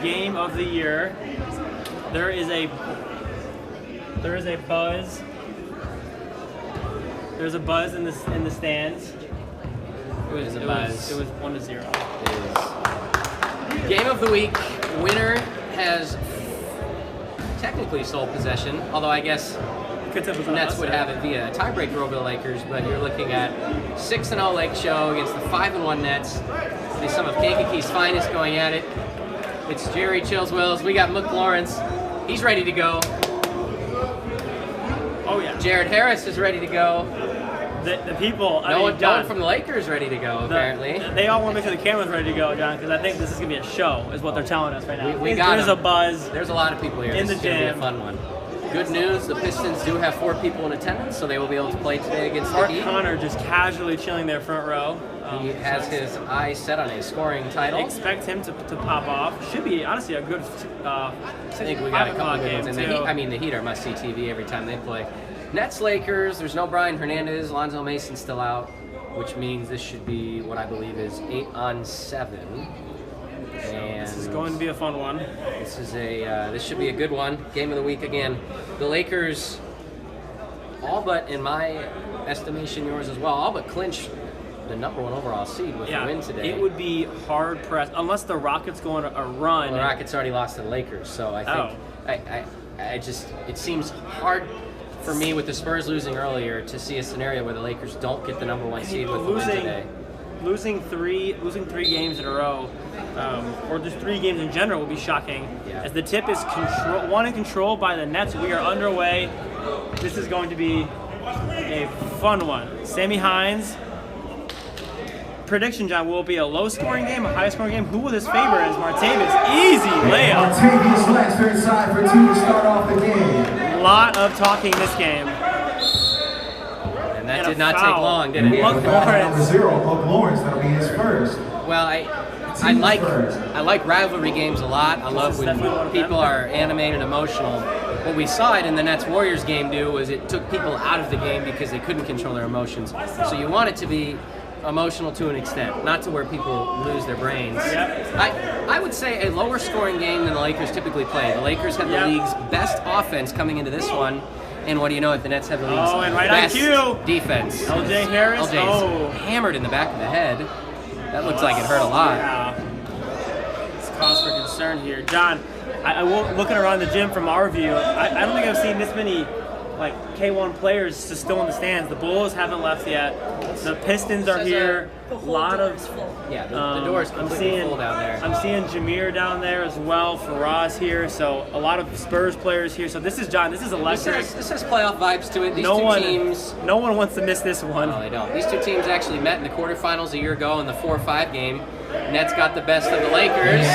game of the year. There is a buzz. There's a buzz in the stands. It was 1-0. It is. Game of the week winner has technically sole possession, although I guess Nets would have it via a tiebreaker over the Lakers, but you're looking at 6-0 Lake Show against the 5-1 Nets. It's some of Kankakee's finest going at it. It's Jerry Chills Wills. We got Mook Lawrence. He's ready to go. Oh yeah. Jared Harris is ready to go. The people. No one from the Lakers ready to go. Apparently, they all want to make sure the camera's ready to go, John, because I think this is gonna be a show, is what they're telling us right now. There's a buzz. There's a lot of people here. In this the is gonna gym. be a fun one. Good news: the Pistons do have 4 people in attendance, so they will be able to play today against the Heat. Connor just casually chilling there front row. He has his eyes set on a scoring title. Expect him to pop off. Should be honestly a good. I think we got a couple good ones. And the Heat are must-see TV every time they play. Nets Lakers. There's no Brian Hernandez. Alonzo Mason's still out, which means this should be what I believe is 8-on-7. And this is going to be a fun one. This should be a good one. Game of the week again. The Lakers, all but in my estimation, yours as well, all but clinch the #1 overall seed with a win today. It would be hard pressed unless the Rockets go on a run. Well, the Rockets already lost to the Lakers, so I think it seems hard for me with the Spurs losing earlier to see a scenario where the Lakers don't get the #1 seed with the win today. Losing three games in a row, or just 3 games in general, would be shocking. Yeah. As the tip is won and controlled by the Nets, we are underway. This is going to be a fun one. Sammy Hines. Prediction, John, will it be a low-scoring game, a high-scoring game? Who will this favor as Martavis? Easy layup. Martavis Lexford side for 2 to start off the game. A lot of talking this game. And that did not take long, did it? Mook Lawrence. Number 0, Mook Lawrence. That'll be his first. Well, I like rivalry games a lot. I love when people are animated, emotional. What we saw it in the Nets-Warriors game do was it took people out of the game because they couldn't control their emotions. So you want it to be emotional to an extent, not to where people lose their brains. Yep. I would say a lower scoring game than the Lakers typically play. The Lakers have the league's best offense coming into this one, and what do you know it? The Nets have the league's best IQ. defense. LJ Harris. LJ's hammered in the back of the head. That looks like it hurt a lot. Yeah. It's cause for concern here. John, I looking around the gym from our view, I don't think I've seen this many K1 players still in the stands. The Bulls haven't left yet. The Pistons are here. A lot of the door is completely full down there. I'm seeing Jameer down there as well. Faraz here. So a lot of Spurs players here. So this is electric. This has playoff vibes to it. These no two one wants to miss this one. No, they don't. These 2 teams actually met in the quarterfinals a year ago in the 4-5 game. Nets got the best of the Lakers.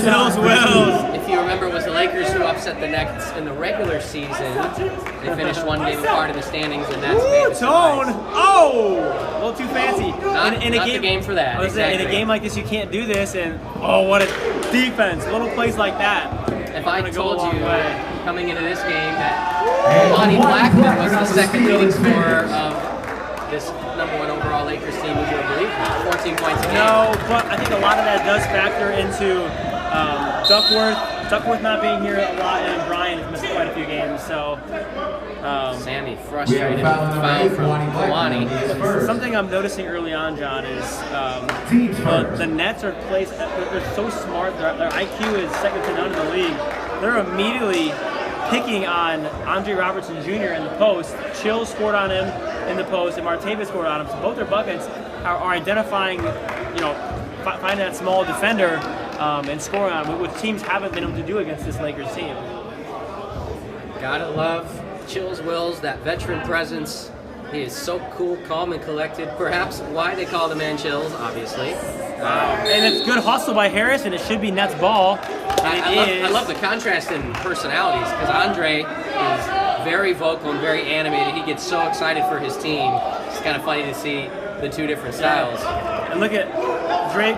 Chills Wills. If you remember, it was the Lakers who upset the Nets in the regular season. They finished 1 game apart in the standings, and that's made the Tone. Oh, a little too fancy. Not the game for that. Exactly. In a game like this, you can't do this. And what a defense! Little plays like that. If I told you coming into this game that Lonnie Blackman was the second leading scorer of this #1 overall Lakers team, would you have believed that? 14 points a game. No, but I think a lot of that does factor into Duckworth not being here a lot, and Brian has missed quite a few games. So Sammy frustrated with the foul from Kalani. Something I'm noticing early on, John, is the Nets are placed. They're so smart. Their IQ is second to none in the league. They're immediately picking on Andre Robertson Jr. in the post. Chill scored on him in the post, and Martavis scored on him. So both their buckets are identifying, finding that small defender and scoring on him, which teams haven't been able to do against this Lakers team. Gotta love Chills Wills, that veteran presence. He is so cool, calm, and collected. Perhaps why they call the man Chills, obviously. And it's good hustle by Harris, and it should be Nets ball. I love the contrast in personalities, because Andre is very vocal and very animated. He gets so excited for his team. It's kind of funny to see the 2 different styles. And look at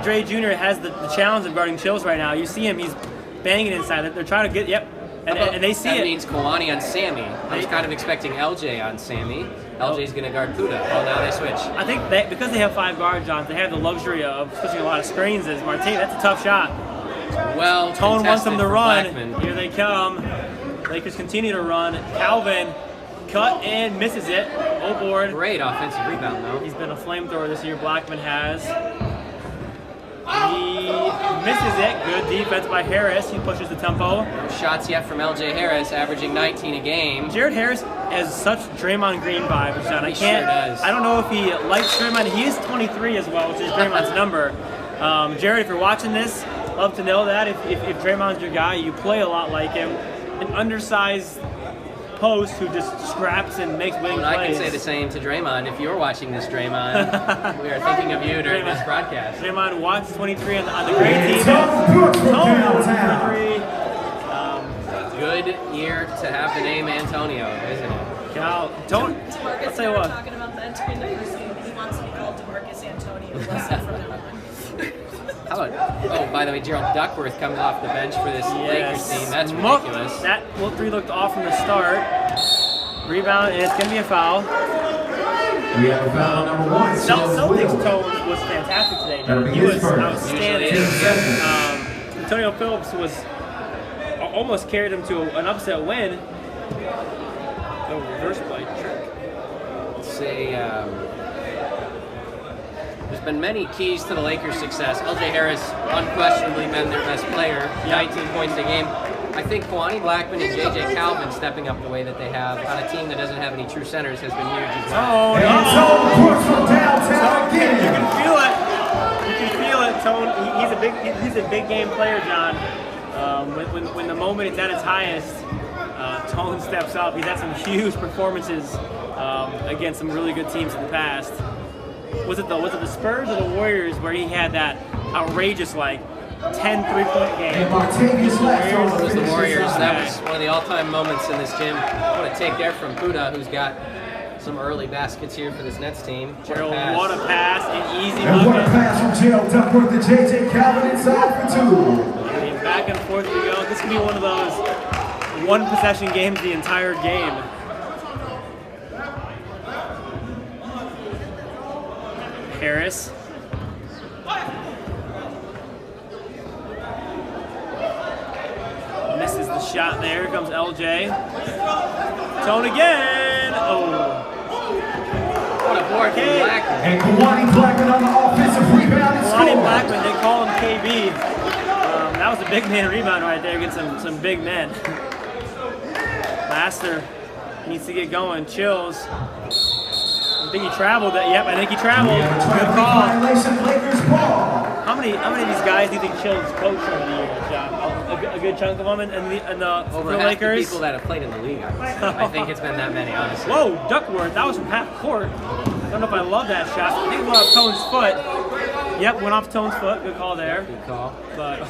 Dre Jr. has the challenge of guarding Chills right now. You see him, he's banging inside. They're trying to get, and they see that it. Means Kalani on Sammy. I was kind of expecting LJ on Sammy. LJ's going to guard Puda. Oh, now they switch. I think because they have 5 guard, John, they have the luxury of switching a lot of screens. As Martavis, that's a tough shot. Well, Tone wants them to contested for run. Blackman. Here they come. Lakers continue to run. Calvin cut and misses it. Oh board. Great offensive rebound, though. He's been a flamethrower this year, Blackman has. He misses it. Good defense by Harris. He pushes the tempo. No shots yet from LJ Harris, averaging 19 a game. Jared Harris has such Draymond Green vibes, John. He sure does. I don't know if he likes Draymond. He is 23 as well, which is Draymond's number. Jared, if you're watching this, love to know that. If Draymond's your guy, you play a lot like him. An undersized post who just scraps and makes winning plays. I can say the same to Draymond. If you're watching this, Draymond, we are thinking of you during this broadcast. Draymond wants 23 on the great team. Good year to have the name Antonio, isn't it? Cal, don't. I'll tell you what. Talking about that twin he wants to be called DeMarcus Antonio. Lesson from now on. How about, oh, by the way, Gerald Duckworth comes off the bench for this Lakers team. That's ridiculous. That three looked off from the start. Rebound, and it's going to be a foul. We have a foul number 1. Celtics' tone was fantastic today, John. He was outstanding. Antonio Phillips was almost carried him to an upset win. No reverse play trick. Let's say there's been many keys to the Lakers' success. LJ Harris, unquestionably been their best player, 19 points a game. I think Kwani Blackman and J.J. Calvin stepping up the way that they have on a team that doesn't have any true centers has been huge as well. From downtown again. You can feel it. You can feel it. Tone. He's a big game player, John. When the moment is at its highest, Tone steps up. He's had some huge performances against some really good teams in the past. Was it the Spurs or the Warriors where he had that outrageous 10 3-point game? And Martavius left. It was the Warriors. That was one of the all-time moments in this gym. What a take there from Puda, who's got some early baskets here for this Nets team. Gerald, what a pass, an easy and what a bucket. pass from Gerald Duckworth to J.J. Calvin inside for 2. I mean, back and forth we go. This could be one of those one-possession games the entire game. Harris. Misses the shot there. Here comes LJ. Tone again. Oh. What a board from Blackman. And Kwani Blackman on the offensive rebound and Kwani score. Blackman, they call him KB. That was a big man rebound right there against some big men. Master needs to get going. Chills. I think he traveled. Yep, I think he traveled. Good call. Violation, Lakers ball. How many of these guys do you think Chills coached over the years, John? A good chunk of them, and the Over the half Lakers. the people that have played in the league, I think it's been that many, honestly. Whoa, Duckworth, that was from half court. I don't know if I love that shot. I think it went off Tone's foot. Yep, went off Tone's foot. Good call there. Good call. But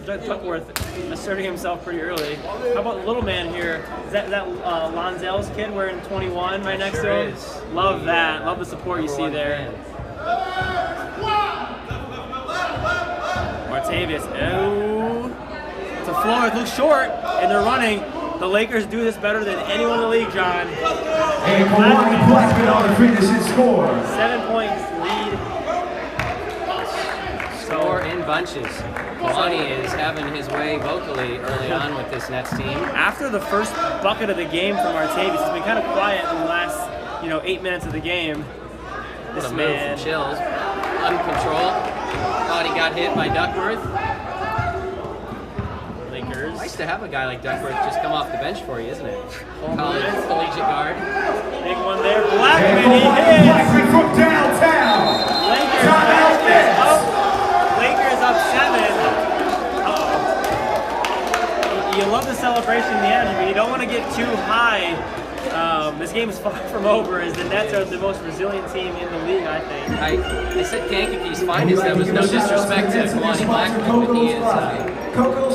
Duckworth asserting himself pretty early. How about the little man here? Is that Lonzell's kid wearing 21 right next to him? Is. Love that. Love the support you see there. Martavius. Oh. It's a floor. It looks short, and they're running. The Lakers do this better than anyone in the league, John. And Kwani Blackman on the finish and score. 7 points lead. Score in bunches. Kwani is having his way vocally early on with this Nets team. After the first bucket of the game from Martavius, it's been kind of quiet in the last, 8 minutes of the game. This What a move man. from Chills. Uncontrolled. Thought he got hit by Duckworth. Lakers. Nice to have a guy like Duckworth just come off the bench for you, isn't it? Collegiate guard. Big one there. And Blackman, he hits. Blackman from downtown. Lakers Timeout Nets. up. Lakers up 7. Uh-oh. You love the celebration in the end, but you don't want to get too high. This game is far from over, as the Nets are the most resilient team in the league, I think. I said Kankakee's finest. That was no disrespect to Kwani Blackman, but he is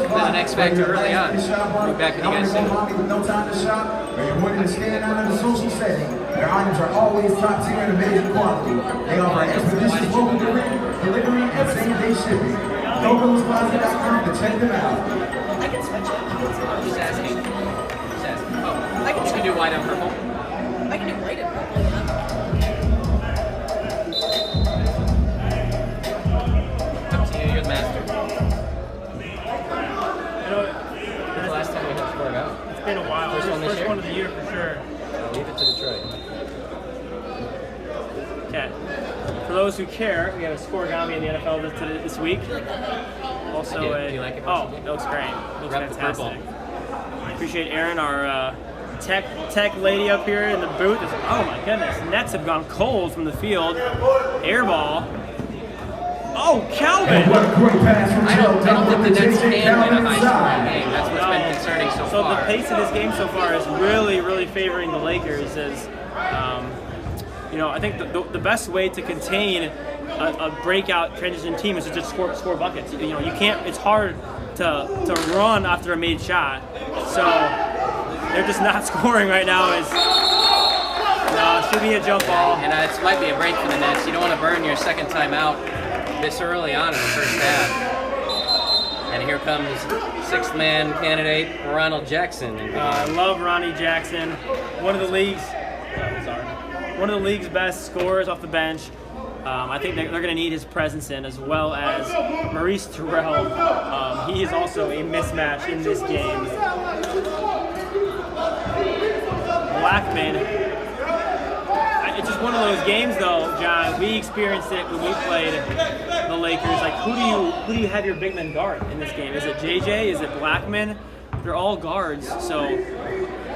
been an X factor early on. We'll be back with you guys soon. With no time to shop, or you're wanting to stand out in a social setting, their items are always top tier and amazing quality. They offer expeditious local delivery and same-day shipping. GoGo'sCloset.com to check them out. I can switch it. Just asking. Oh, I can do white and purple. I can do white and purple, yeah. Up to you, you're the master. Okay. For those who care, we have a scoregami in the NFL this week. Also, Do you like it? oh, it looks great. It looks Rep the purple. fantastic. Appreciate Erin, our tech lady up here in the booth. Oh my goodness, Nets have gone cold from the field. Air ball. Oh, Calvin! And what a great pass from I don't think the Nets JJ can win a Calvin high-scoring inside. game. That's what's been concerning so So far. the pace of this game so far is really, really favoring the Lakers. As you know, I think the best way to contain a breakout transition team is to just score buckets. You know, you can't. It's hard to run after a made shot. So they're just not scoring right now. No, it should be a jump ball. And it might be a break for the Nets. You don't want to burn your second timeout this early on in the first half. And here comes sixth man candidate Ronald Jackson. I love Ronnie Jackson, one of the league's best scorers off the bench. I think they're going to need his presence in, as well as Maurice Terrell. He is also a mismatch in this game. Blackman. It's just one of those games, though, John. We experienced it when we played the Lakers. Like, who do you have your big men guard in this game? Is it JJ? Is it Blackman? They're all guards. So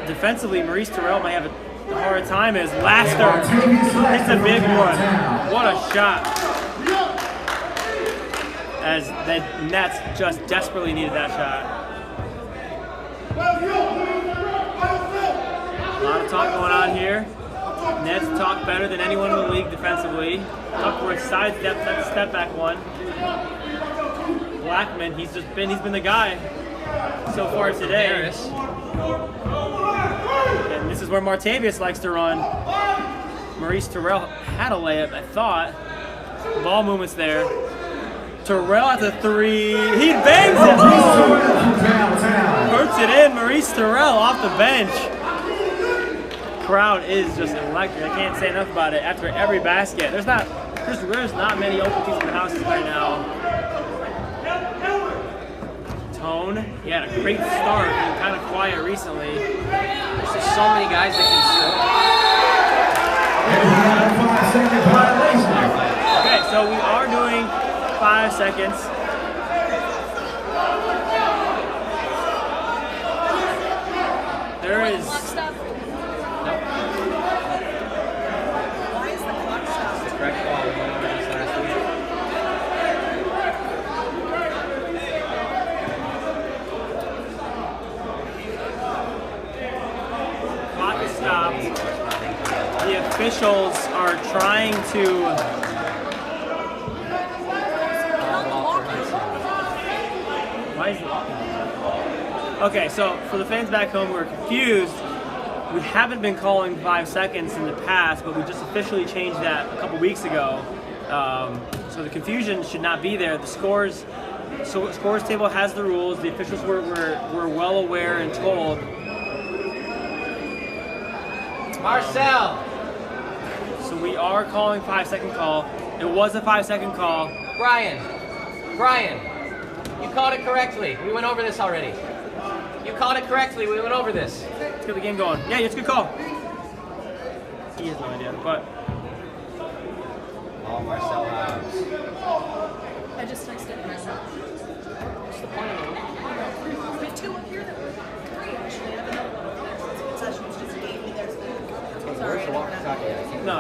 defensively, Maurice Terrell might have a hard time. As Laster hits a big one. What a shot! As the Nets just desperately needed that shot. A lot of talk going on here. Nets talk better than anyone in the league defensively. Upward sidestep, that step back one. Blackman, he's been the guy so far today. And this is where Martavius likes to run. Maurice Terrell had a layup, I thought. Ball movement's there. Terrell at the three. He bangs it. Oh! Hurts it in. Maurice Terrell off the bench. Crowd is just electric. I can't say enough about it. After every basket, there's not many open seats in the houses right now. Tone, he had a great start, and kind of quiet recently. There's just so many guys that can score. Okay, so we are doing 5 seconds. There is. Correct call. We went over this last week. Clock is stopped. The officials are trying to. Why is it? Okay, so for the fans back home who are confused, we haven't been calling 5 seconds in the past, but we just officially changed that a couple weeks ago. So the confusion should not be there. The scores table has the rules. The officials were well aware and told. Marcel! So we are calling 5 second call. It was a 5 second call. Brian, you called it correctly. We went over this already. You called it correctly. We went over this. Let's get the game going. Yeah, it's a good call. He has no idea, but. Oh, Marcel Hobbs. I just texted myself. What's the point of it? We have two up here that were three, actually. I have another one. Concessions just gave me theirs. Sorry. No,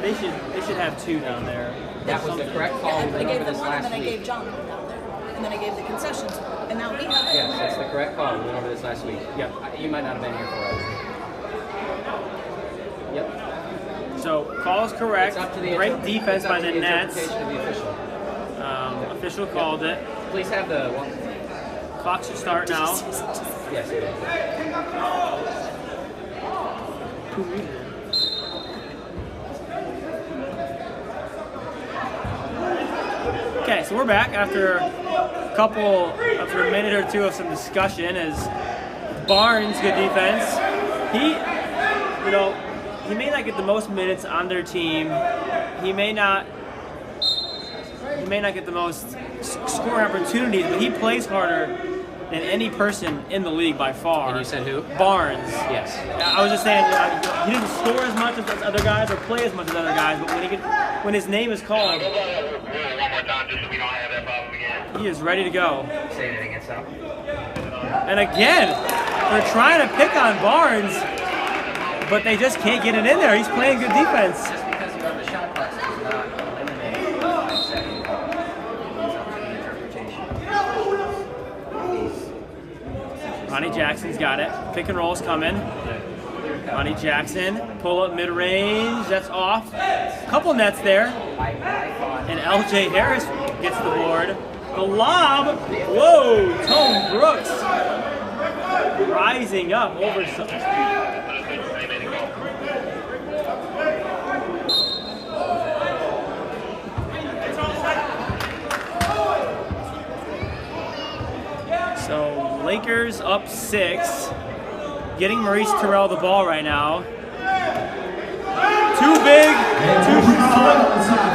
they should have two down there. That was the correct call. Yeah, We I went gave over them this one, and last then I week. gave John one down there. And then I gave the concessions, and now we have. Yes, that's the correct call. We went over this last week. Yep. You might not have been here for us. Yep. So call is correct. It's up to the Great defense by the Nets. interpretation of the official. Official called it. Please have the one. Clock should start now. Yes, it is. Okay, so we're back after a minute or two of some discussion. As Barnes, good defense. He may not get the most minutes on their team. He may not get the most scoring opportunities, but he plays harder than any person in the league by far. And you said who? Barnes. Yes. I was just saying, he didn't score as much as other guys or play as much as other guys, but when his name is called, he is ready to go. Say anything against that. And again, they're trying to pick on Barnes, but they just can't get it in there. He's playing good defense. Just because you have a shot clock does not eliminate 5 seconds. It's up to the interpretation. Ronnie Jackson's got it. Pick and roll's coming. Ronnie Jackson, pull up mid-range, that's off. Couple nets there. And LJ Harris gets the board. The lob, whoa, Tone Brooks rising up over some. So Lakers up 6, getting Maurice Terrell the ball right now. Too big, too strong.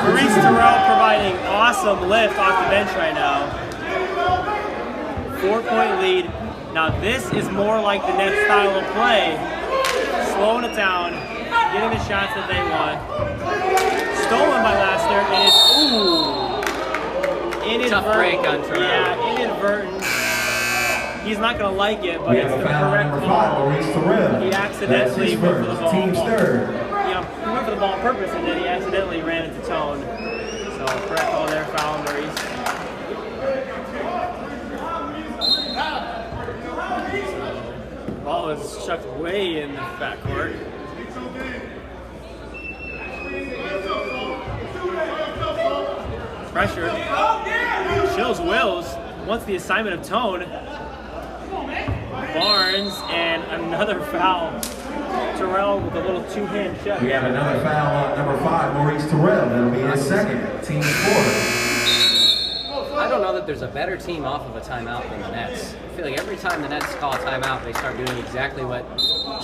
Maurice Terrell providing awesome lift off the bench right now. 4-point lead. Now this is more like the Nets style of play. Slowing it down, getting the shots that they want. Stolen by Lassiter, and it's, ooh. Tough break on Terrell. Yeah, inadvertent. He's not going to like it, but We it's have the a foul on correct number call. 5, Maurice Terrell. He accidentally That's his went for the first, ball. team's third. Yeah, he went for the ball on purpose, and then he accidentally ran into Tone. So correct call there, foul Maurice. Ball is chucked way in the backcourt. Pressure. Chills Wills wants the assignment of Tone. Barnes and another foul. Terrell with a little two-hand shove. We have another foul on number 5, Maurice Terrell. That'll be his second, team's fourth. I don't know that there's a better team off of a timeout than the Nets. I feel like every time the Nets call a timeout, they start doing exactly what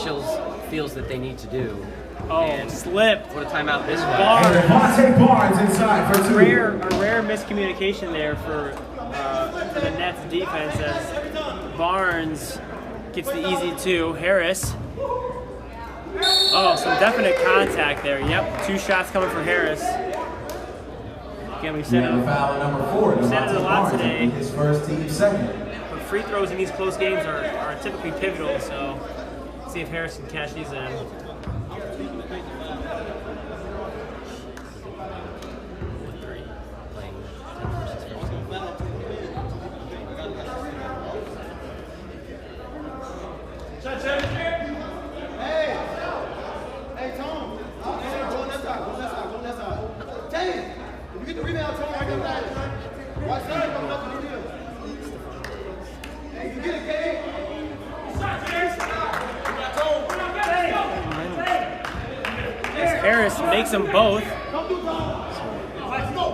Chills feels that they need to do. Oh, and slipped. What a timeout this And was. Devontae Barnes inside for 2. A rare miscommunication there for the Nets defense as Barnes gets the easy 2. Harris. Oh, some definite contact there. Yep, 2 shots coming for Harris. Again, we We said have a foul on number 4, said it a Devontae lot Barnes. today. That'll be his first, team's second. but free throws in these close games are typically pivotal, so let's see if Harris can cash these in. Hey, Tom. Go on that side. Go on that side. Go on that side. James, if you get the rebound, Tom, right there. Right side, come up to the deal. Hey, you get it, Gabe. As Harris makes them both. Come through, Tom. Let's go.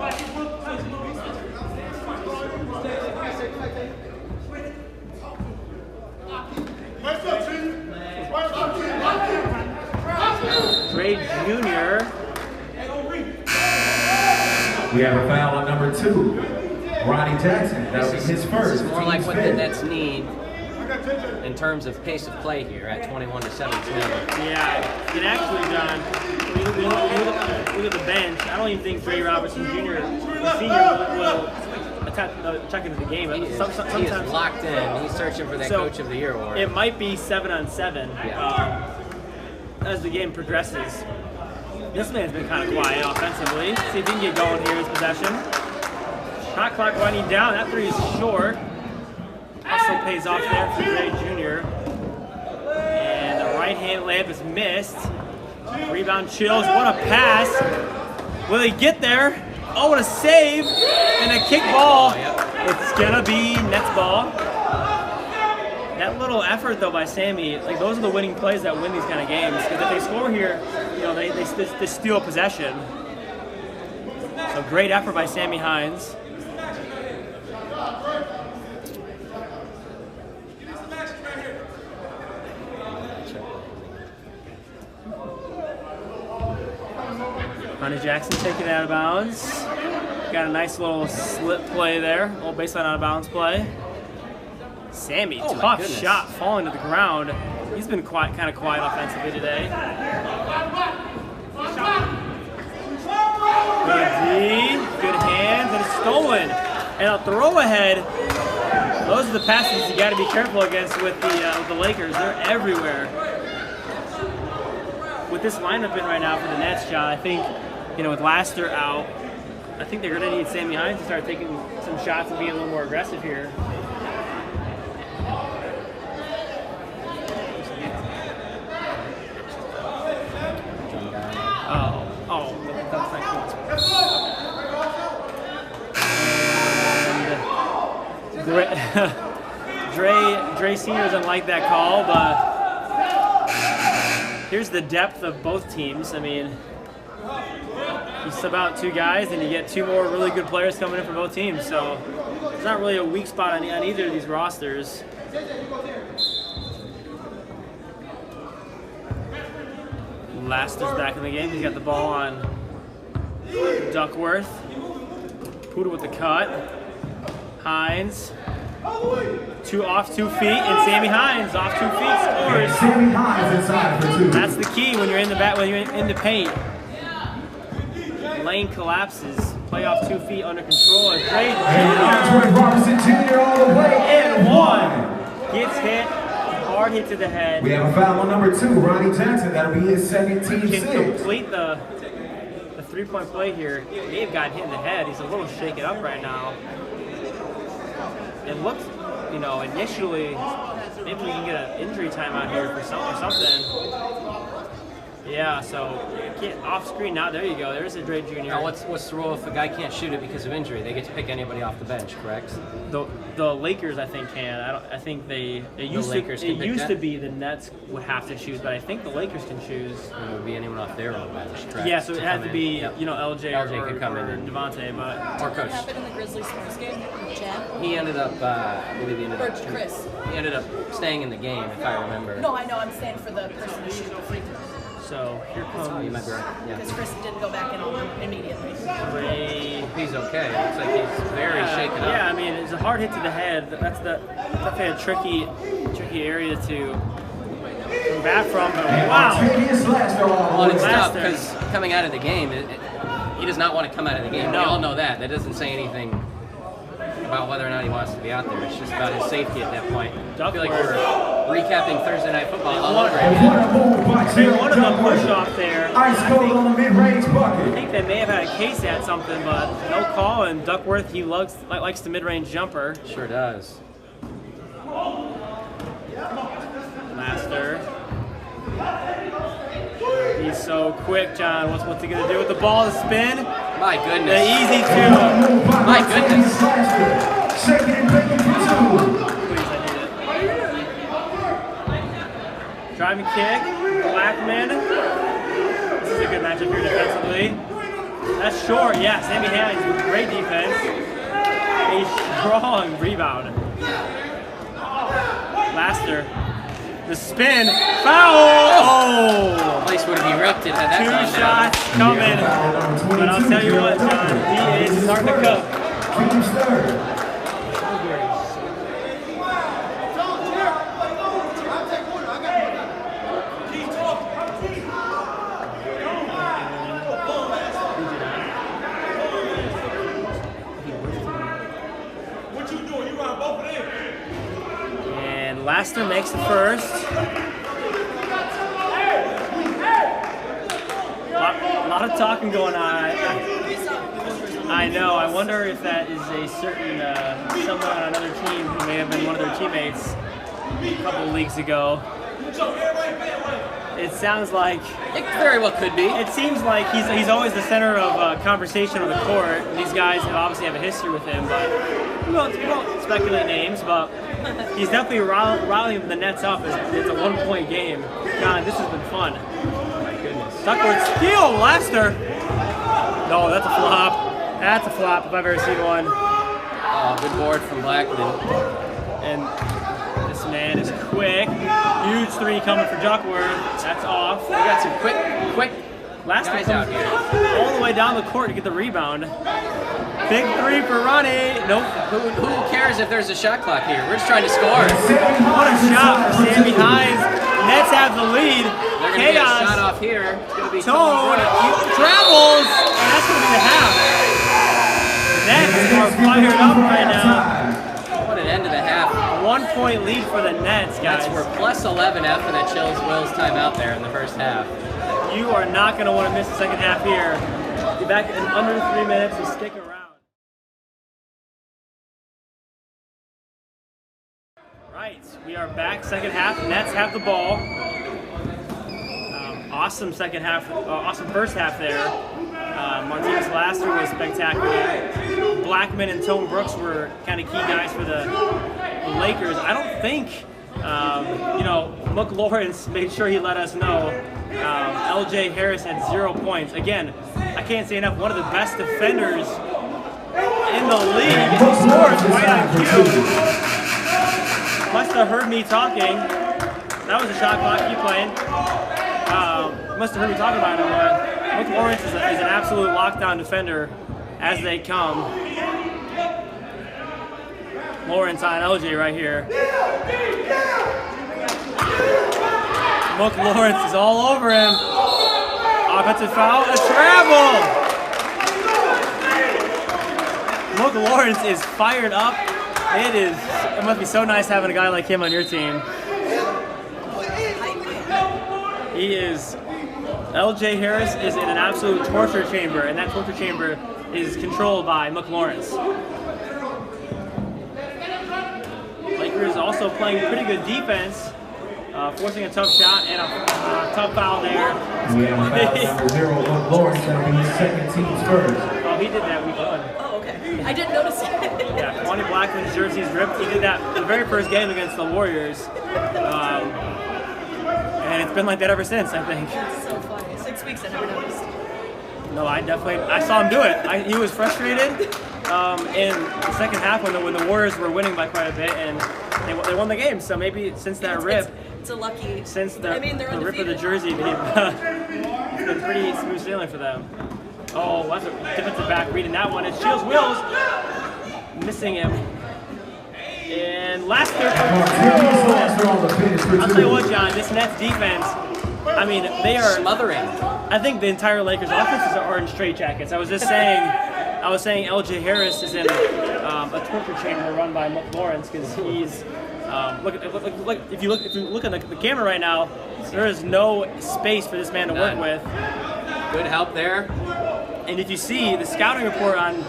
Gray Jr. We have a foul on number 2, Ronnie Jackson. That'll be his first. This is more like team's what the fifth. Nets need in terms of pace of play here at 21-17. Yeah, and actually, John, when you look at the bench, I don't even think Dre Robertson Jr., the senior, will check into the game. He is locked in. He's searching for that Coach of the Year award. It might be 7-on-7 Yeah. as the game progresses. This man's been kind of quiet offensively. See if he can get going here in his possession. Shot clock winding down. That 3 is short. Also pays off there for Gray Jr. And the right-hand layup is missed. Rebound Chills. What a pass. Will he get there? Oh, what a save. And a kick ball. It's going to be Nets ball. That little effort, though, by Sammy, like those are the winning plays that win these kind of games. Because if they score here, you know, they steal possession. So great effort by Sammy Hines. Ronnie Jackson taking it out of bounds. Got a nice little slip play there, little baseline out of bounds play. Sammy, Oh, my tough goodness. shot, falling to the ground. He's been kind of quiet offensively today. Good D, good hands, and it's stolen. And a throw ahead. Those are the passes you got to be careful against with the Lakers. They're everywhere. With this lineup in right now for the Nets, John, I think, you know, with Laster out, I think they're going to need Sammy Hines to start taking some shots and being a little more aggressive here. Oh, that's not cool. And Dre Sr. doesn't like that call, but here's the depth of both teams. I mean, you sub out 2 guys and you get 2 more really good players coming in for both teams. So there's not really a weak spot on either of these rosters. Laster's back in the game. He's got the ball on Duckworth. Puda with the cut. Hines. 2 off 2 feet, and Sammy Hines off 2 feet scores. Sammy Hines inside for 2. That's the key when you're in the when you're in the paint. Lane collapses. Play off 2 feet under control. And Dre Robinson Jr. all the way and 1. Gets hit. Hard hit to the head. We have a foul on number 2, Ronnie Jackson. That'll be his second team Can 6. complete the 3-point play here. May have got hit in the head. He's a little shaken up right now. It looks, you know, initially, maybe we can get an injury timeout here for something. Yeah, so off screen now. There you go. There's a Dre Jr. Now, what's the rule if a guy can't shoot it because of injury? They get to pick anybody off the bench, correct? The Lakers, I think, can. I think they used to be the Nets would have to choose, but I think the Lakers can choose. And it would be anyone off their own bench, correct? Yeah, so it had to be, Yep. you know, LJ could come in and Devontae, but or coach. What happened in the Grizzlies Spurs game? Jen? He ended up, I believe he ended Or up. Chris? He ended up staying in the game, if I remember. No, I know. I'm saying for the person to shoot the free throw. so here comes You might be right. Because Yeah. Chris didn't go back in on him immediately. Ray. He's okay. It looks like he's very shaken up. Yeah, I mean, it's a hard hit to the head. That's definitely a tricky area to come back from. But wow. Octavius Laster all Well, the it's way. tough because coming out of the game, he does not want to come out of the game. No. We all know that. That doesn't say anything about whether or not he wants to be out there. It's just about his safety at that point. I feel like we're recapping Thursday Night Football all over And again. what a move by They Jalen wanted the Duckworth. push off there. Ice cold on the mid-range I bucket. think they may have had a case at something, but no call. And Duckworth, he likes the mid-range jumper. Sure does. Laster. He's so quick, John. What's he gonna do with the ball? The spin. My The goodness. easy two. Move by My Octavius goodness. Laster. Shaking and baking for 2. Please, I need it. Driving kick. Blackman. This is a good matchup here defensively. That's short. Yeah, Sammy Hines with great defense. A strong rebound. Laster. The spin. Foul! Oh! The place would have erupted had that 2 gone shots coming. But I'll tell you what, John, he is starting to cook. Team third. And Laster makes the first. A lot of talking going on. I know. I wonder if that is a certain someone on another team who may have been one of their teammates a couple of leagues ago. It sounds like It very well could be. it seems like he's always the center of conversation on the court. These guys obviously have a history with him, but we won't speculate names. But he's definitely rallying the Nets up. It's a 1-point game. God, this has been fun. My goodness. Duckworth steal, Laster. No, that's a flop. That's a flop if I've ever seen one. Oh, good board from Blackman. And this man is quick. Huge 3 coming for Duckworth. That's off. We got some quick Last guys one out comes here. all the way down the court to get the rebound. Big three for Ronnie. Nope. Who cares if there's a shot clock here? We're just trying to score. What a shot for Sammy Hines. Nets have the lead. They're going to get a shot off here. It's going to be Tone travels, and that's going to be the half. Nets are fired up right now. What an end to the half. 1 point lead for the Nets, guys. Nets were plus 11 after that Chills Wills timeout there in the first half. You are not going to want to miss the second half here. Be back in under 3 minutes, so stick around. Right, we are back, second half. Nets have the ball. Awesome second half, awesome first half there. Martinez Laster was spectacular. Blackman and Tone Brooks were kind of key guys for the Lakers. I don't think, Mook Lawrence made sure he let us know. LJ Harris had 0 points. Again, I can't say enough, one of the best defenders in the league. He scores right on cue. Must have heard me talking. That was a shot clock. Keep playing. Must have heard me talking about him. Mook Lawrence is an absolute lockdown defender as they come. Lawrence on LJ right here. Mook Lawrence is all over him. Offensive foul, a travel! Mook Lawrence is fired up. It must be so nice having a guy like him on your team. He is, LJ Harris is in an absolute torture chamber, and that torture chamber is controlled by Mook Lawrence. Lakers also playing pretty good defense, forcing a tough shot and a tough foul there. We have foul number 0, Mook Lawrence, that'll be his second team's first. Oh, he did that week 1. Oh, okay. I didn't notice it. Yeah, Kwani Blackman's jersey's ripped. He did that the very first game against the Warriors. And it's been like that ever since, I think. That's so funny. 6 weeks, I never noticed. No, I saw him do it. He was frustrated in the second half when the Warriors were winning by quite a bit, and they won the game. So maybe since that rip, it's a lucky. since the they're rip of the jersey, it's been pretty smooth sailing for them. Oh, that's a defensive back reading that one. It's Chills Wills missing him. And last third. I'll tell you what, John, this Nets defense, I mean, they are smothering. I think the entire Lakers offenses are in straitjackets. I was saying LJ Harris is in a torture chamber run by Mook Lawrence because he's if you look at the camera right now, there is no space for this man to work with. Good help there. And if you see the scouting report on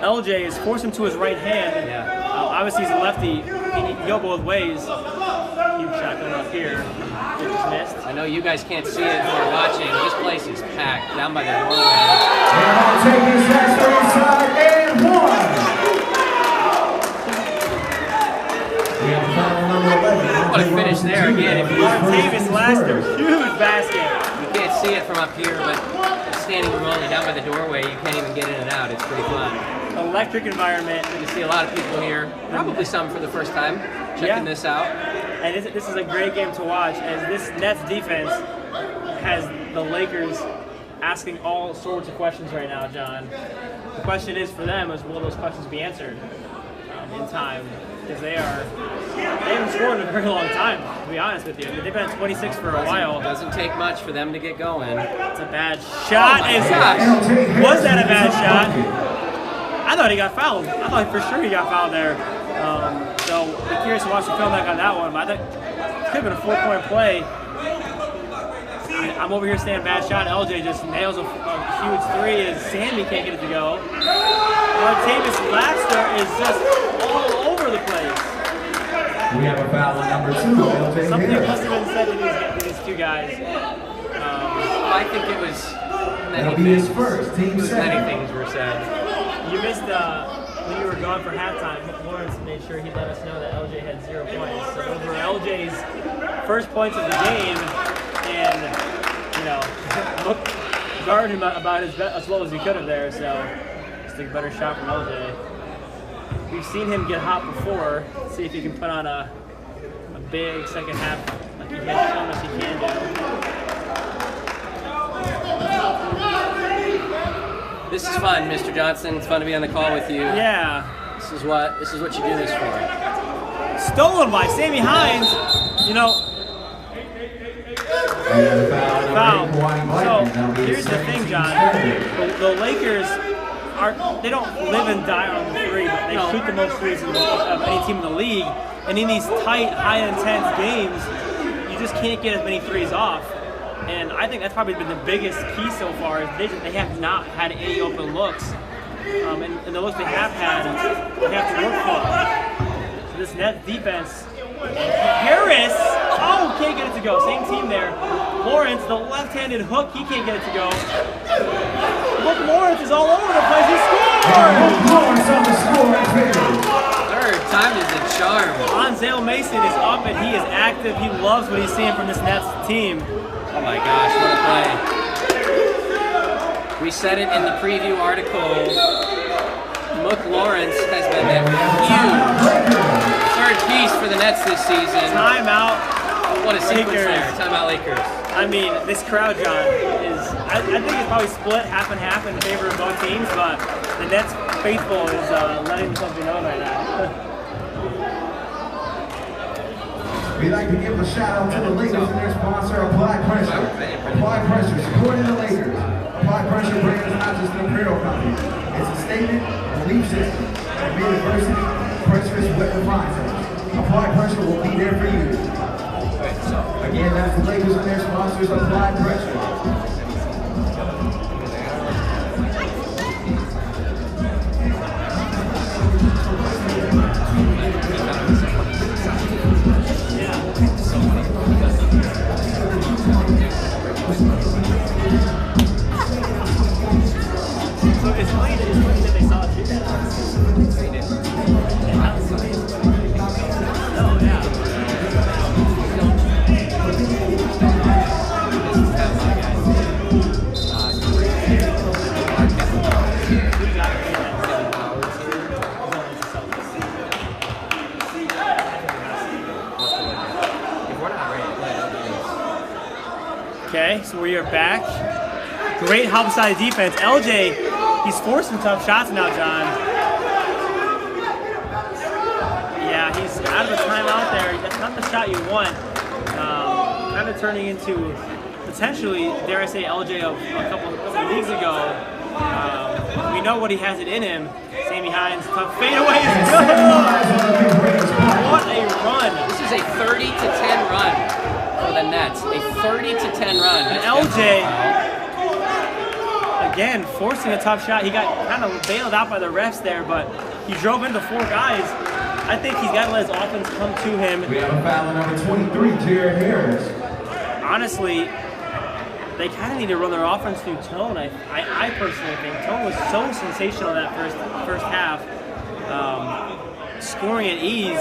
LJ is force him to his right hand. Yeah. Obviously he's a lefty. He can go both ways. Huge shot coming up here. It just missed. I know you guys can't see it if you're watching. This place is packed down by the doorway. And take his last inside and 1. We have foul number 11. What a finish there again. If you Martavis Laster, huge basket. You can't see it from up here, but standing remotely down by the doorway, you can't even get in and out. It's pretty fun. Electric environment. You see a lot of people here, probably some for the first time, checking this out. And this is a great game to watch, as this Nets defense has the Lakers asking all sorts of questions right now, John. The question is for them is, will those questions be answered in time? Because they haven't scored in a very long time, to be honest with you. They've been at 26 for a while. It doesn't take much for them to get going. It's a bad shot. Oh my gosh. Was that a bad shot? I thought he got fouled. I thought for sure he got fouled there. So I'm curious to watch the film back on that one. But I think it could have been a 4-point play. I'm over here saying bad shot. LJ just nails a huge three as Sammy can't get it to go. Martavis Laster is just all over the place. We have a foul on number 2. Something must have been said to these two guys. I think it was That'll be his first, team many second. things were said. You missed when you were gone for halftime. Lawrence made sure he let us know that LJ had 0 points. So those were LJ's first points of the game, and guarded him about as well as he could have there. So just a better shot from LJ. We've seen him get hot before. See if he can put on a big second half like he has shown us he can do. This is fun, Mr. Johnson. It's fun to be on the call with you. Yeah. This is what you do this for. Stolen by Sammy Hines. You know. Foul. So here's the thing, John. The Lakers they don't live and die on the three, but they shoot the most threes of any team in the league. And in these tight, high-intense games, you just can't get as many threes off. And I think that's probably been the biggest key so far. Is they have not had any open looks, and the looks they have had, they have to work for. So this net defense, Harris, can't get it to go. Same team there. Lawrence, the left-handed hook, he can't get it to go. Look, Lawrence is all over the place. He scored! Lawrence on the scoring page. Third time is a charm. Onzale Mason is up and he is active. He loves what he's seeing from this Nets team. Oh my gosh, what a play. We said it in the preview article. Mook Lawrence has been a huge third piece for the Nets this season. Timeout. What a sequence Lakers. there. Timeout Lakers. I mean, this crowd, John, is, I think it's probably split half and half in favor of both teams, but the Nets faithful is letting something know right now. We'd like to give a shout out to the Lakers and their sponsor, Apply Pressure. Apply Pressure, supporting the Lakers. Apply Pressure brand is not just an apparel company. It's a statement, a belief system, and made adversity, pressure is what defines us. Apply Pressure will be there for you. Again, that's the Lakers and their sponsors, Apply Pressure. So it's funny that they saw it shoot that. Oh, yeah. Okay, so we are back. Great help side defense. LJ, he's forced some tough shots now, John. Yeah, he's out of the timeout there. That's not the shot you want. Kind of turning into potentially, dare I say, LJ of a couple leagues ago. We know what he has it in him. Sammy Hines, tough fadeaway is good. What a run! This is a 30-10 run for the Nets. A 30-10 run. And LJ, again, forcing a tough shot. He got kind of bailed out by the refs there, but he drove into four guys. I think he's got to let his offense come to him. We have a foul on number 23, Jared Harris. Honestly, they kind of need to run their offense through Tone. I personally think Tone was so sensational that first half, scoring at ease.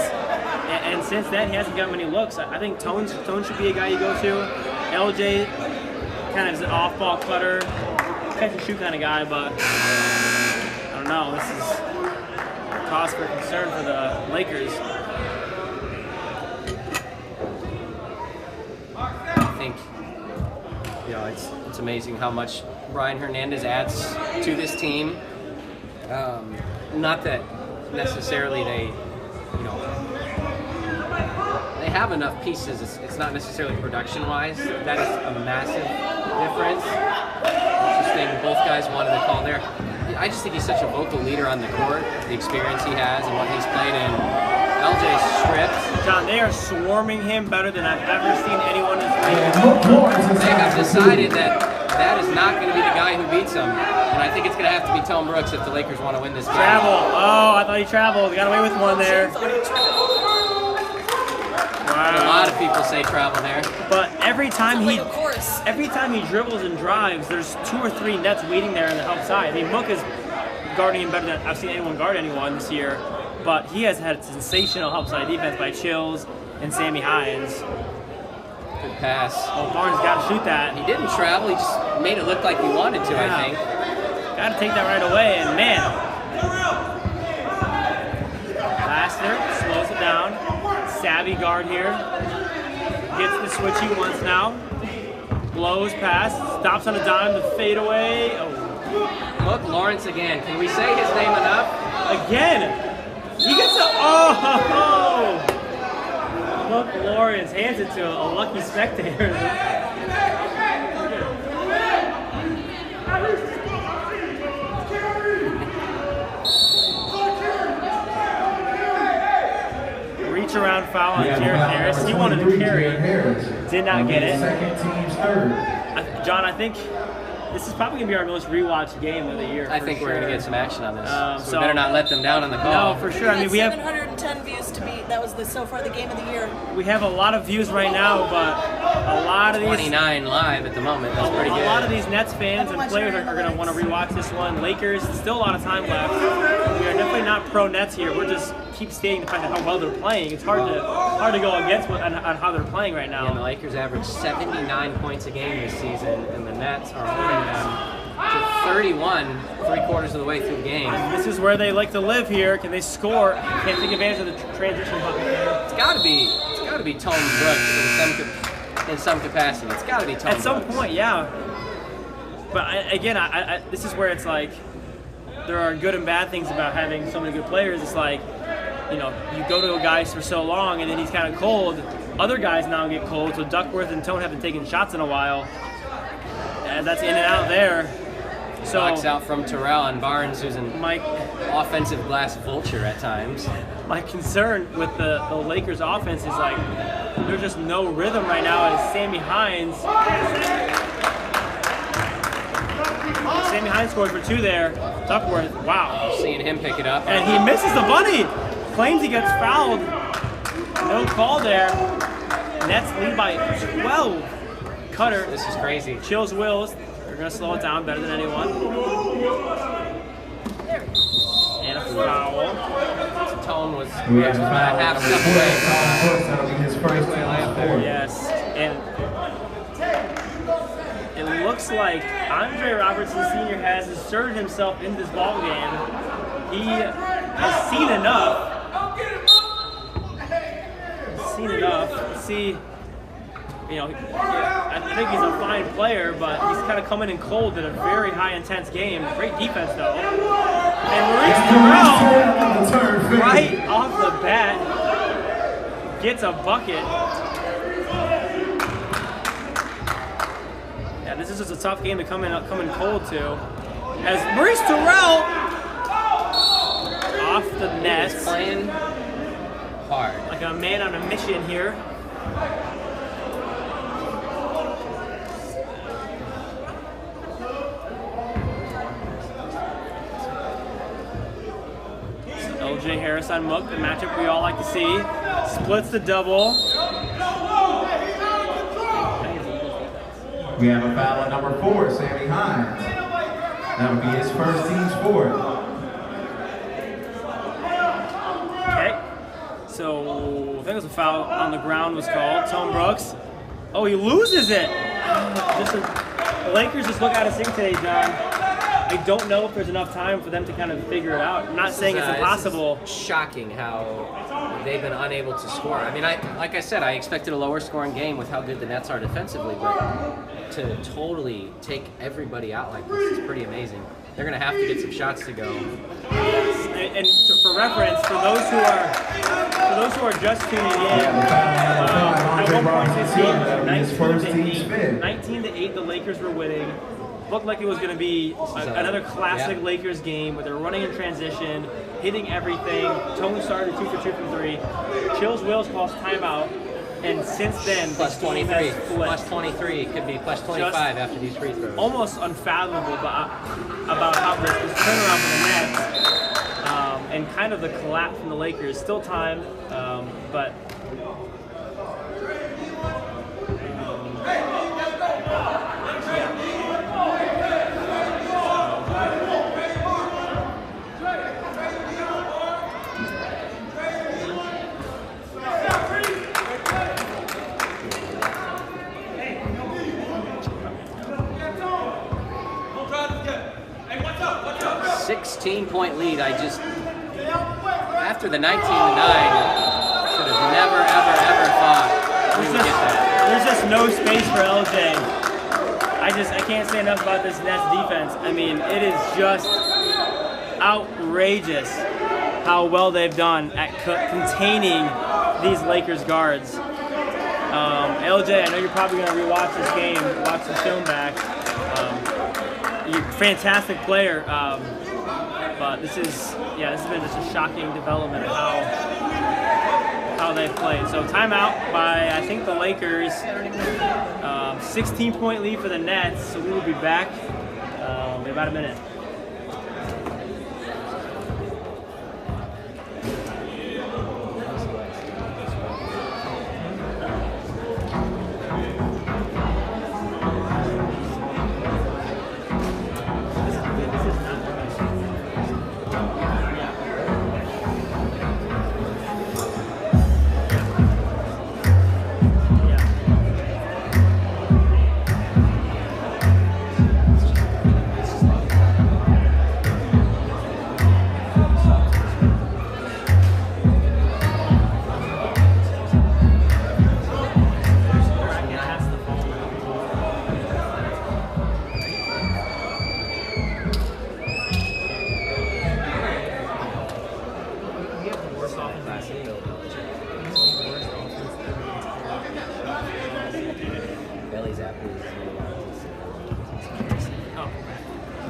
And since then, he hasn't got many looks. I think Tone should be a guy you go to. LJ kind of is an off-ball cutter, catch and shoot kind of guy, but I don't know. This is a cause for concern for the Lakers. I think, it's amazing how much Brian Hernandez adds to this team. Not that necessarily they have enough pieces. It's not necessarily production-wise. That is a massive difference. Interesting. Both guys wanted to call there. I just think he's such a vocal leader on the court. The experience he has and what he's played in. LJ's stripped. John, they are swarming him better than I've ever seen anyone in this league. They have decided that is not going to be the guy who beats them. And I think it's going to have to be Tom Brooks if the Lakers want to win this game. Travel. Oh, I thought he traveled. He got away with one there. A lot of people say travel there. But every time he dribbles and drives, there's 2 or 3 Nets waiting there on the outside. I mean, Mook is guarding him better than I've seen anyone guard anyone this year. But he has had sensational help side defense by Chills and Sammy Hines. Good pass. Oh, Barnes got to shoot that. He didn't travel. He just made it look like he wanted to, I think. Got to take that right away. And man, Lassner slows it down. Savvy guard here. Gets the switch he wants now. Blows past. Stops on a dime to fade away. Oh. Mook Lawrence again. Can we say his name enough? Again! He gets a, oh! Mook Lawrence hands it to a lucky spectator. Reach around foul on Jared Harris. He wanted to carry, did not get it. Second team's third. John, I think this is probably going to be our most rewatched game of the year. I think we're going to get some action on this. So so we better not let them down on the call. No, for sure. I mean, we have 710 views to beat. That was so far the game of the year. we have a lot of views right now, but a lot of these 29 live at the moment. That's pretty good. A lot of these Nets fans and players are going to want to rewatch this one. Lakers, still a lot of time left. We are definitely not pro Nets here. We're just keep stating the fact that how well they're playing. It's hard to go against on how they're playing right now. Yeah, the Lakers average 79 points a game this season, and the Nets are holding them to 31 3/4 of the way through the game. This is where they like to live here. Can they score? Can they take advantage of the transition button? It's got to be Tone Brooks in some capacity. It's got to be Tone At some Brooks. point, yeah. But again, this is where it's like there are good and bad things about having so many good players. It's like, you know, you go to a guy for so long and then he's kind of cold. Other guys now get cold, so Duckworth and Tone haven't taken shots in a while. And that's in and out there. So Box out from Terrell and Barnes, who's an offensive glass vulture at times. My concern with the Lakers offense is like there's just no rhythm right now as Sammy Hines scores for two there. Duckworth, wow. Seeing him pick it up. And he misses the bunny. Claims he gets fouled. No call there. Nets lead by 12. Cutter. This is crazy. Chills Wills. They're going to slow it down better than anyone. And a foul. Tone was We have a about foul. a half step Number away. 4, that'll be his first layup. Yes. And it looks like Andre Robertson Sr. has inserted himself into this ball game. He has seen enough. See, you know, I think he's a fine player, but he's kind of coming in cold in a very high intense game. Great defense though. And Maurice Terrell, right off the bat, gets a bucket. Yeah, this is just a tough game to come in cold to. As Maurice Terrell off the net, He's playing hard. like a man on a mission here. LJ Harris on Mook, the matchup we all like to see. Splits the double. We have a foul at number 4, Sammy Hines. That would be his first team's fourth. Okay. So I think it was a foul on the ground was called. Tone Brooks. Oh, he loses it. The Lakers just look out of sync today, John. I don't know if there's enough time for them to kind of figure it out. I'm not saying it's impossible. This is shocking how they've been unable to score. I mean, like I said, I expected a lower scoring game with how good the Nets are defensively, but to totally take everybody out like this is pretty amazing. They're going to have to get some shots to go. And for reference, for those who are just tuning in, at one point this game, 19-8, the Lakers were winning. Looked like it was going to be another classic Lakers game where they're running in transition, hitting everything. Tone started 2 for 2 from 3. Chills Wills calls timeout, and since then, Plus the game 23. has flipped. Plus 23. It could be plus 25 after these free throws. Almost unfathomable about how this turnaround for the Nets and kind of the collapse from the Lakers. Still time, but. Yeah. 16-point lead. After the 19-9, could have never, ever thought we would get that. There's just no space for LJ. I I can't say enough about this Nets defense. I mean, it is just outrageous how well they've done at containing these Lakers guards. LJ, I know you're probably going to rewatch this game, watch the film back. You're a fantastic player, but this has been just a shocking development of how they've played. So timeout by, I think, the Lakers. 16-point lead for the Nets, so we will be back in about a minute.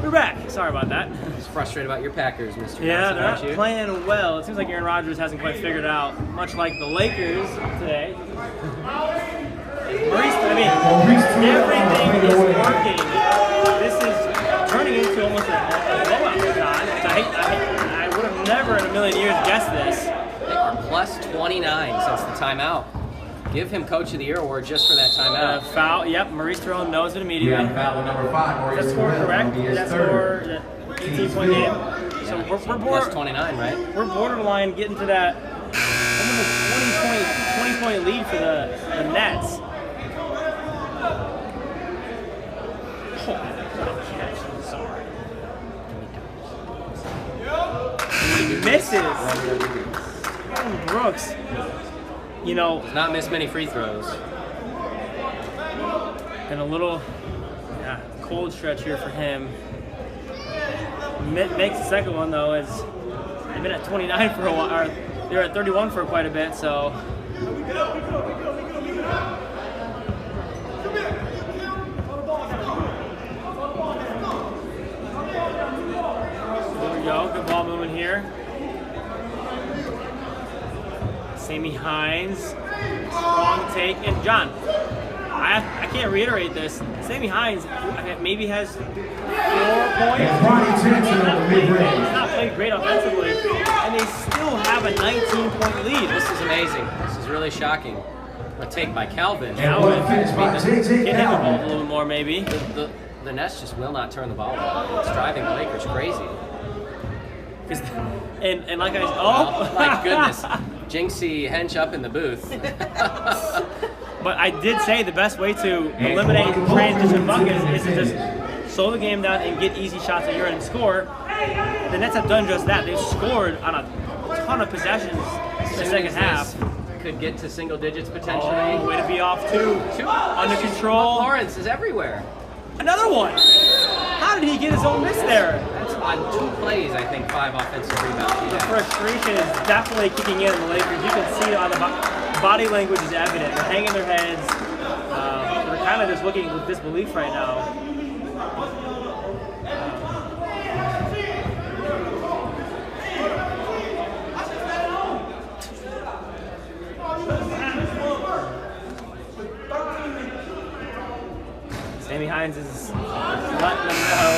We're back. Sorry about that. Just frustrated about your Packers, Mr. Yeah, Nelson, they're not aren't you? playing well. It seems like Aaron Rodgers hasn't quite figured it out, much like the Lakers today. Maurice, I mean, everything is working. This is turning into almost a blowout, John. I would have never in a million years guessed this. They are plus 29 since the timeout. Give him Coach of the Year award just for that timeout. Foul, yep, Maurice Terrell knows it immediately. Yeah, foul number 5. Is that score correct? That score, 18-point game. So we're Plus 29, right? We're borderline getting to that almost 20-point lead for the Nets. Oh, what a catch. I'm sorry. He misses. Brooks. You know, Does not miss many free throws. and a little cold stretch here for him. Makes the second one though, as they've been at 29 for a while, or they're at 31 for quite a bit. So there we go. Good ball movement here. Sammy Hines, strong take, and John, I can't reiterate this. Sammy Hines maybe has 4 points. He's not played great offensively, and they still have a 19-point lead. This is amazing. This is really shocking. A take by Calvin. Calvin finished by J.J. Get him involved a Calvin. little more, maybe. The Nets just will not turn the ball over. It's driving the Lakers crazy. And like Oh my goodness. Jinxie hench up in the booth. But I did say the best way to eliminate transition buckets is to just slow the game down and get easy shots at your end and score. The Nets have done just that. They've scored on a ton of possessions in the second half. Could get to single digits potentially. Oh, way to be off too. Under control. Lawrence is everywhere. Another one. How did he get his own miss there? That's on 2 plays, I think, 5 offensive rebounds. The frustration is definitely kicking in the Lakers. You can see it on the body language is evident. They're hanging their heads. They're kind of just looking with disbelief right now. Sammy Hines is letting them know.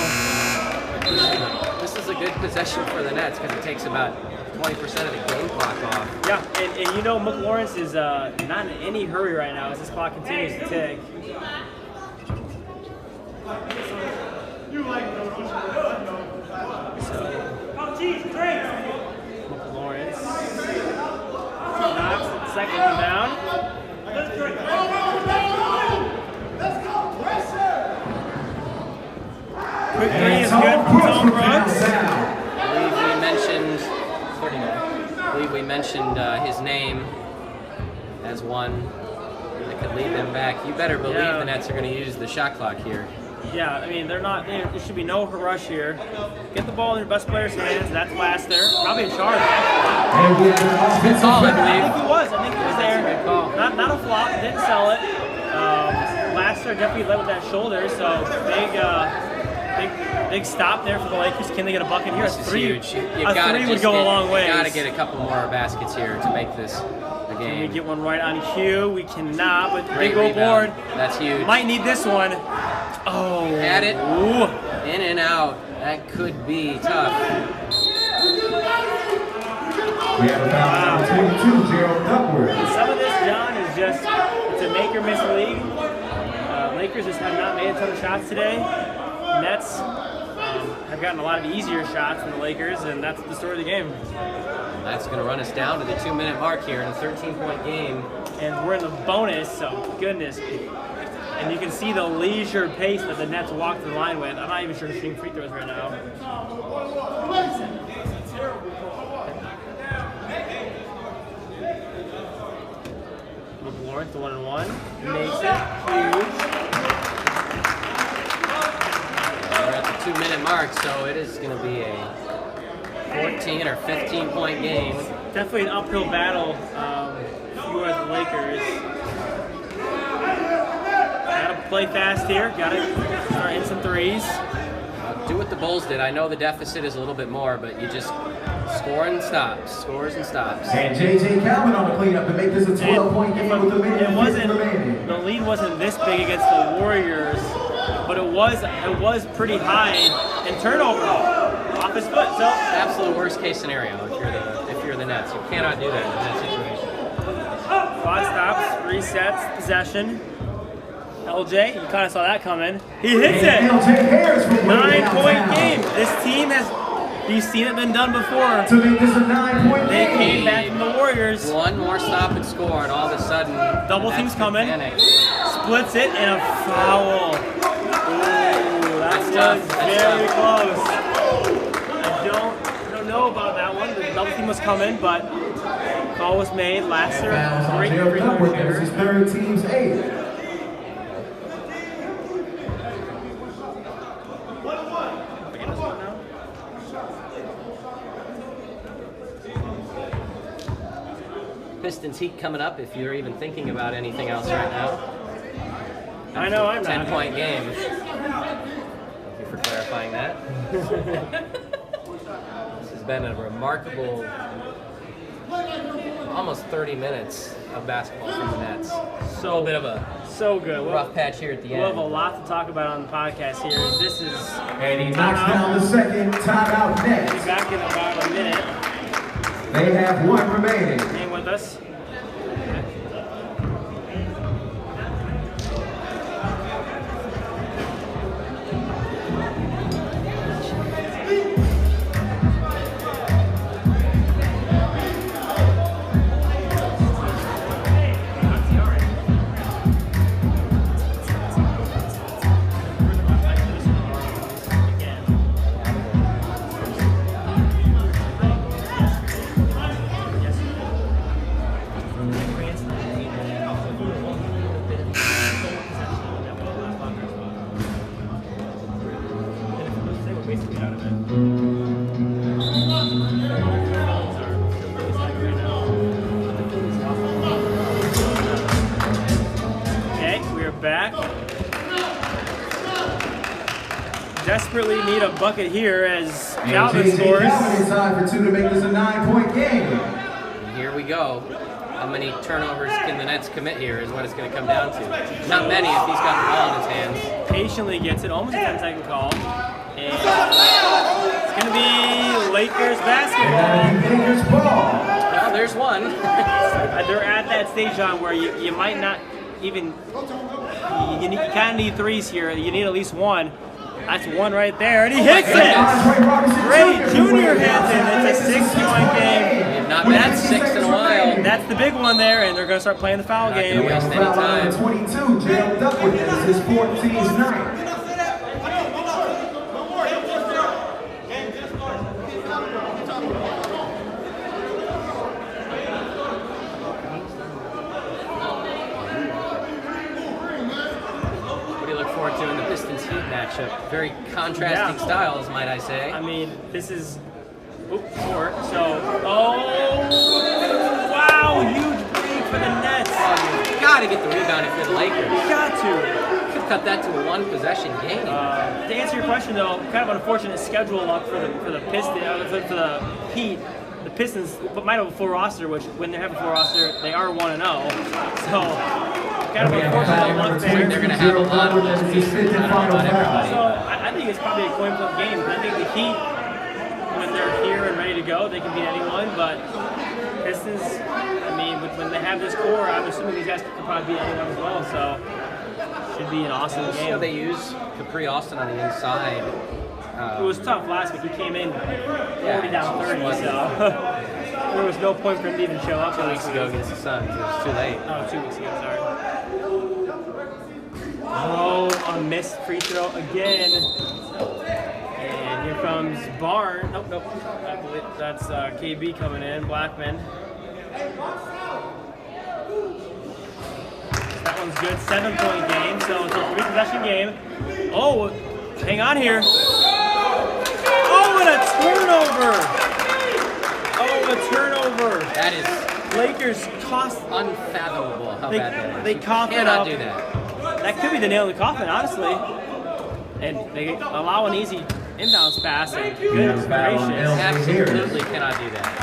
This is a good possession for the Nets because it takes about 20% of the game clock off. Yeah, and you know McLawrence is not in any hurry right now as this clock continues to tick. McLawrence knocks the second one down. Quick three is good from Tom Brooks. I believe we mentioned his name as one that could lead them back. You better believe the Nets are going to use the shot clock here. Yeah, I mean, there should be no rush here. Get the ball in your best player's hands. That's Laster. Probably in charge. Good call, I I believe. think he was there. Good call. Not a flop. Didn't sell it. Laster definitely led with that shoulder. So big stop there for the Lakers. Can they get a bucket here? This is huge. A three would go a long way. You got to get a couple more baskets here to make this a game. Can we get one right on cue? We cannot, but Great big old board. rebound. That's huge. Might need this one. Oh. Had it. Ooh. In and out. That could be tough. We have a foul number 22, Gerald Duckworth. Some of this, John, is just, it's a make or miss league. Lakers just have not made a ton of shots today. Nets have gotten a lot of easier shots than the Lakers, and that's the story of the game. That's going to run us down to the 2-minute mark here in a 13-point game. And we're in the bonus, so goodness. And you can see the leisure pace that the Nets walk the line with. I'm not even sure they're shooting free throws right now. Lawrence, the 1-and-1. Makes it huge. We're at the 2-minute mark, so it is going to be a 14 or 15-point game. Definitely an uphill battle for the Lakers. Gotta play fast here. Gotta start hitting some threes. Do what the Bulls did. I know the deficit is a little bit more, but you just score and stops. Scores and stops. And J.J. Calvin on the cleanup to make this a 12-point game with a minute It wasn't. remaining. The lead wasn't this big against the Warriors, but it was pretty high in turnover off his foot. So Absolute worst case scenario if you're the Nets. You cannot do that in that situation. clock stops, resets, possession. LJ, you kind of saw that coming. He hits it. And LJ Harris from way 9-point downtown. game. This team has. You've seen it been done before. To make this a 9-point They game. came back from the Warriors. One more stop and score, and all of a sudden, Double that's team's the coming. panic. Splits it and a foul. Ooh, that was tough. That's very tough. close. I don't know about that one. The double team was coming, but call was made. Laster, Fouls on great Gerald free throw Duckworth. That was shooter. his third, team's 8th. Pistons Heat coming up if you're even thinking about anything else right now. I know I'm not. 10-point game. Thank you for clarifying that. This has been a remarkable almost 30 minutes of basketball from the Nets. So a bit of a So good. rough patch here at the We'll have a end. lot to talk about on the podcast here. This is And he knocks down the second timeout Nets. back in about a minute. They have one remaining. Hang with us. Okay, we're back. Desperately need a bucket here as And Calvin J.J. scores. Calvin inside for 2 to make this a 9-point game. And here we go. How many turnovers can the Nets commit here is what it's going to come down to. Not many if he's got the ball in his hands. Patiently gets it, almost a 10-second call. And it's going to be Lakers basketball. And that'll be Lakers ball. Well, there's one. They're at that stage, John, where you might not even, you kind of need threes here. You need at least one. That's one right there, and he hits goodness. it! Andre Robertson Great, Jr. Junior with hits it. It's a This is 6-point game. We have not been at 6 in a while. That's the big one there, and they're going to start playing the foul Not gonna game. We have waste foul any number 22, Gerald Duckworth. That is his 14th night. What do you look forward to in the Pistons Heat matchup. Very contrasting styles, might I say. I mean, this is short. So, wow, huge break for the Nets. You got to get the rebound if you're the Lakers. You got to. Could cut that to a one-possession game. To answer your question, though, kind of unfortunate schedule luck for the Pistons, for the Heat. The Pistons might have a full roster, which when they have a full roster, they are 1-0. So, kind of unfortunate luck there. They're going to have a lot of those pieces. I don't know about everybody. So, I think it's probably a coin flip game. I think the Heat, when they're here and ready to go, they can beat anyone. But Pistons, I mean, when they have this core, I'm assuming these guys can probably beat anyone as well. So, should be an awesome game. So they use Capri Austin on the inside. It was tough last week. He came in 40 down 30, so there was no point for him to even show up. 2 weeks ago against the Suns. It was too late. Oh, 2 weeks ago, sorry. Oh, a missed free throw again. And here comes Barnes. Nope. I believe that's KB coming in, Blackman. That one's good. 7-point game, so it's a 3-possession game. Oh, hang on here. Oh, and a turnover! Oh, a turnover! That is Lakers tossed. unfathomable how bad that is. They coughed it cannot up. do that. That could be the nail in the coffin, honestly. And they allow an easy inbounds pass. And goodness gracious. Absolutely cannot do that.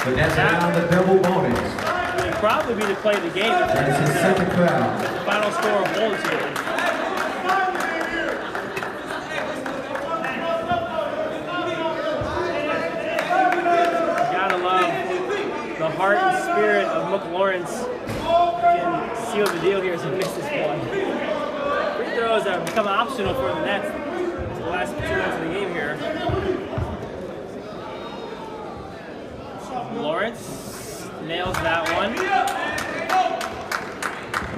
But that's around the double bonus. It would probably be the play of the game. That's his second foul. The final score holds here. The heart and spirit of Mook Lawrence can seal the deal here as he misses one. Free throws have become optional for the Nets the last 2 minutes of the game here. Lawrence nails that one.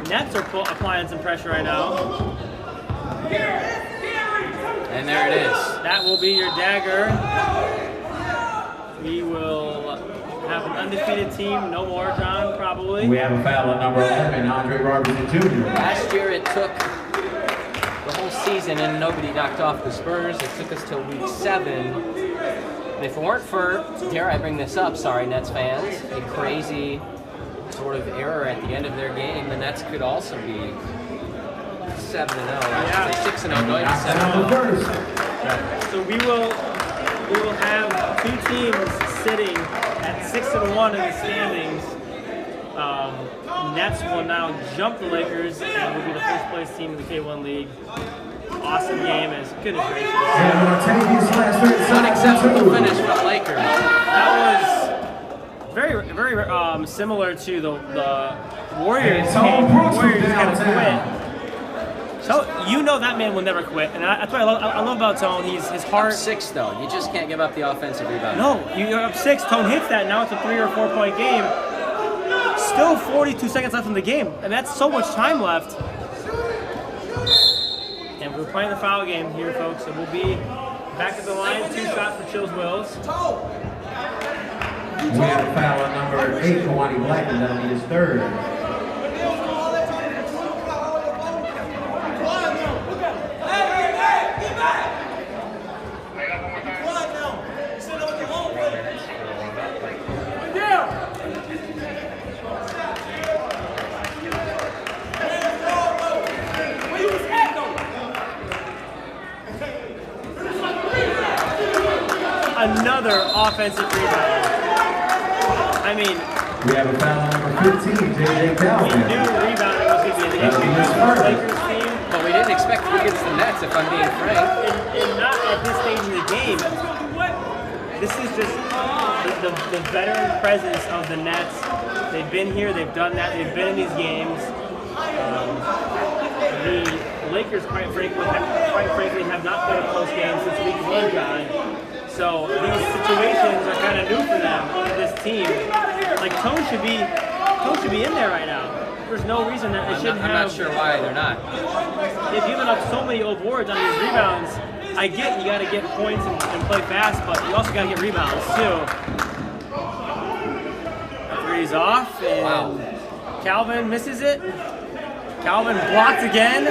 Nets are applying some pressure right now. And there it is. That will be your dagger. We will have an undefeated team, no more, John, probably. We have a foul on number 11, Andre Robertson Jr. Last year it took the whole season and nobody knocked off the Spurs. It took us till week 7. And if it weren't for, dare I bring this up, sorry Nets fans, a crazy sort of error at the end of their game, the Nets could also be 7-0. Yeah. 6-0 going to 7-0. So we will have 2 teams sitting at 6-1 in the standings. Nets will now jump the Lakers and will be the first place team in the K1 League. Awesome game, as goodness gracious. Unacceptable finish for the Lakers. That was very, very similar to the Warriors game. Warriors kind of quit. So you know that man will never quit, and that's what I love about Tone. His heart. Up 6 though. You just can't give up the offensive rebound. No, you're up 6. Tone hits that. Now it's a 3 or 4 point game. Still 42 seconds left in the game, and that's so much time left. And we're playing the foul game here, folks. So we'll be back at the line. 2 shots for Chills Wills. We have a foul on number 8, Kawani Blackman. That'll be his 3rd. Another offensive rebound. I mean, we have a foul on number 15, J.J. Calvin. We knew rebounding was going to be an issue against the Lakers team. But we didn't expect it against the Nets, if I'm being frank. And not at this stage in the game. This is just the veteran presence of the Nets. They've been here, they've done that, they've been in these games. The Lakers, quite frankly, have not played a close game since week 1, John. So these situations are kind of new for them, this team. Like Tone should be in there right now. There's no reason that it shouldn't have. I'm not sure why they're not. They've given up so many awards on these rebounds. I get you got to get points and play fast, but you also got to get rebounds too. Three's off, and wow. Calvin misses it. Calvin blocked again.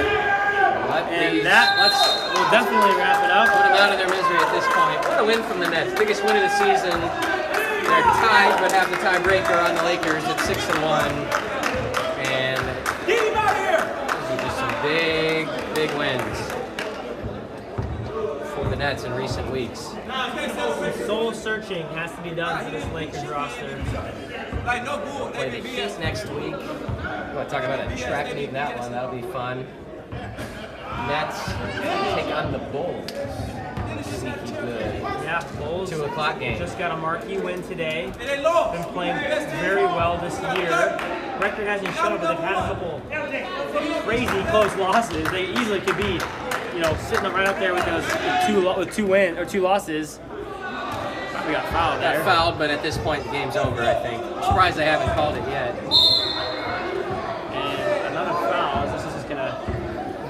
Let's we'll definitely wrap it up. Put them out of their misery at this point. What a win from the Nets. Biggest win of the season. They're tied, but have the tiebreaker on the Lakers at 6-1. And these are just some big wins for the Nets in recent weeks. Soul searching has to be done for this Lakers roster. Play the Heat next week. We'll talk about a track meet in that one. That'll be fun. Nets take on the Bulls. Sneaky good. Yeah, Bulls 2 o'clock game. just got a marquee win today. Been playing very well this year. Record hasn't shown, but they've had a couple crazy close losses. They easily could be, sitting right up there with those two losses. Probably got fouled there. Got fouled, but at this point the game's over. I think. I'm surprised they haven't called it yet. And another foul. This is just gonna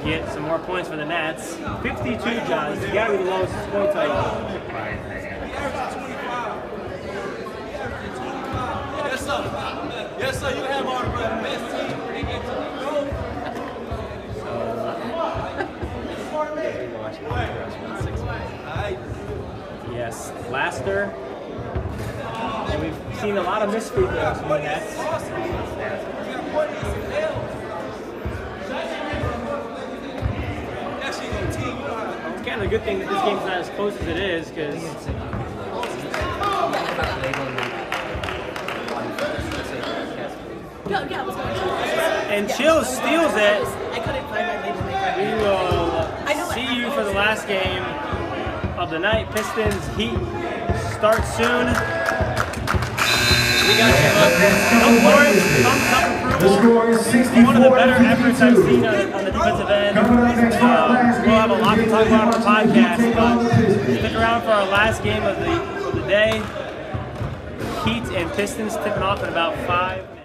get some more points for the Nets. 52, John. It's gotta be the lowest point total. Yes, sir. Yes, sir. You have all the best team when they get to the goal. Yes, Laster. And we've seen a lot of missed free throws from the Nets. It's kind of a good thing that this game's not as close as it is, because Yeah, I was going to. and Chill steals it. I couldn't find my label maker. We will see you for the last game of the night. Pistons Heat start soon. We got you. Look for it. Thumbs up The score is approval. One of the better 64-52. efforts I've seen on the defensive end. Coming up next for our last We'll have a lot to talk about on the podcast, Take on the but Pistons. stick around for our last game of the day. Heat and Pistons tipping off in about 5 minutes.